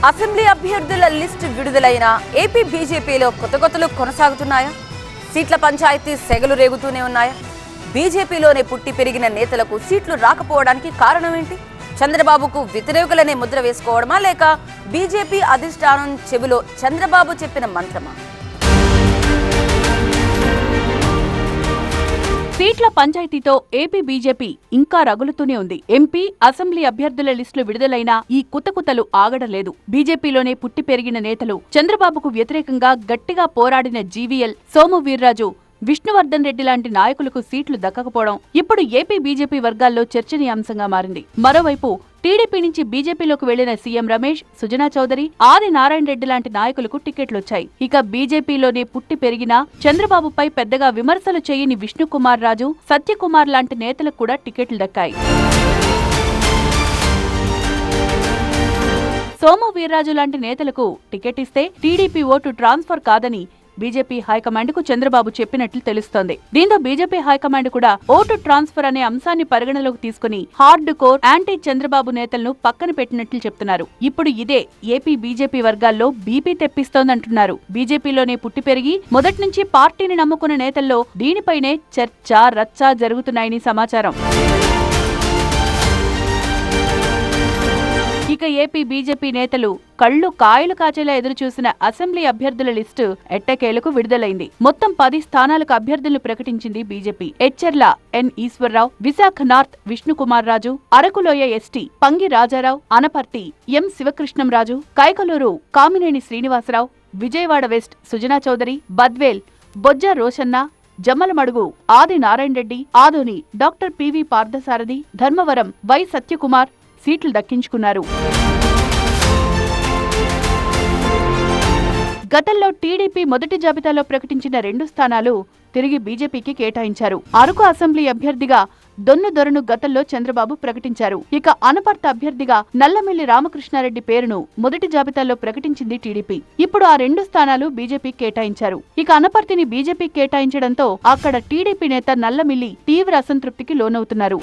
Assembly అభ్యర్థుల list విడుదలైన AP బీజేపీలో కొత్తలు కొనసాగుతున్నాయా? సీట్ల పంచాయతీ సెగలు రేగుతూనే ఉన్నాయా? బీజేపీలోనే పుట్టి పెరిగిన నేతలకు సీట్లు రాకపోవడానికి కారణం ఏంటి? చంద్రబాబుకు వ్యతిరేకులనే ముద్ర వేసుకోవడమా, లేక బీజేపీ అధిష్టానం చెవిలో చంద్రబాబు చెప్పిన మంత్రమా? సీట్ల పంచాయతీతో ఏపీ బీజేపీ ఇంకా రగులుతూనే ఉంది. ఎంపీ, అసెంబ్లీ అభ్యర్థుల లిస్టులు విడుదలైనా ఈ కుతకుతలు ఆగడలేదు. బీజేపీలోనే పుట్టి పెరిగిన నేతలు, చంద్రబాబుకు వ్యతిరేకంగా గట్టిగా పోరాడిన జీవీఎల్, సోము వీర్రాజు, విష్ణువర్ధన్ రెడ్డి లాంటి నాయకులకు సీట్లు దక్కకపోవడం ఇప్పుడు ఏపీ బీజేపీ వర్గాల్లో చర్చనీయాంశంగా మారింది. మరోవైపు టీడీపీ నుంచి బీజేపీలోకి వెళ్లిన సీఎం రమేష్, సుజనా చౌదరి, ఆది నారాయణ రెడ్డి లాంటి నాయకులకు టికెట్లొచ్చాయి. ఇక బీజేపీలోనే పుట్టి పెరిగిన చంద్రబాబుపై పెద్దగా విమర్శలు చేయని విష్ణుకుమార్ రాజు, సత్యకుమార్ లాంటి నేతలకు కూడా టికెట్లు దక్కాయి. సోము వీర్రాజు లాంటి నేతలకు టికెట్ ఇస్తే టీడీపీ ఓటు ట్రాన్స్ఫర్ కాదని బీజేపీ హైకమాండ్ కు చంద్రబాబు చెప్పినట్లు తెలుస్తోంది. దీంతో బీజేపీ హైకమాండ్ కూడా ఓటు ట్రాన్స్ఫర్ అనే అంశాన్ని పరిగణలోకి తీసుకుని హార్డ్ కోర్ యాంటీ చంద్రబాబు నేతలను పక్కన పెట్టినట్లు చెప్తున్నారు. ఇప్పుడు ఇదే ఏపీ బీజేపీ వర్గాల్లో బీపీ తెప్పిస్తోందంటున్నారు. బీజేపీలోనే పుట్టి పెరిగి మొదటి నుంచి పార్టీని నమ్ముకున్న నేతల్లో దీనిపైనే చర్చ, రచ్చ జరుగుతున్నాయని సమాచారం. ఇక ఏపీ బీజేపీ నేతలు కళ్లు కాయలు కాచేలా ఎదురుచూసిన అసెంబ్లీ అభ్యర్థుల లిస్టు ఎట్టకేలకు విడుదలైంది. మొత్తం 10 స్థానాలకు అభ్యర్థులను ప్రకటించింది BJP. Etcherla N Eswara Rao, Visakha north Vishnu Kumar Raju, Arakuloya ST Pangi Raja Rao, Anaparthi M Siva Krishnam Raju, Kaikaluru Kamineni Srinivasa Rao, Vijayawada west Sujana Chowdary, Badvel Bojja Roshanna, Jammalamadugu Adi Narayana Reddy, Adoni doctor PV Parthasarathy, Dharmavaram Y Satya Kumar సీట్లు దక్కించుకున్నారు. గతంలో టీడీపీ మొదటి జాబితాలో ప్రకటించిన 2 స్థానాలు తిరిగి బీజేపీకి కేటాయించారు. అరకు అసెంబ్లీ అభ్యర్థిగా దొన్నుదొరను గతంలో చంద్రబాబు ప్రకటించారు. ఇక అనపర్తి అభ్యర్థిగా నల్లమిల్లి రామకృష్ణారెడ్డి పేరును మొదటి జాబితాలో ప్రకటించింది టీడీపీ. ఇప్పుడు ఆ 2 స్థానాలు బీజేపీ కేటాయించారు. ఇక అనపర్తిని బీజేపీ కేటాయించడంతో అక్కడ టీడీపీ నేత నల్లమిల్లి తీవ్ర అసంతృప్తికి లోనవుతున్నారు.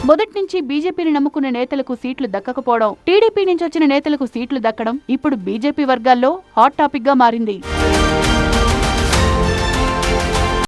మొదటి నుంచి బీజేపీని నమ్ముకున్న నేతలకు సీట్లు దక్కకపోవడం, టీడీపీ నుంచి వచ్చిన నేతలకు సీట్లు దక్కడం ఇప్పుడు బీజేపీ వర్గాల్లో హాట్ టాపిక్ గా మారింది.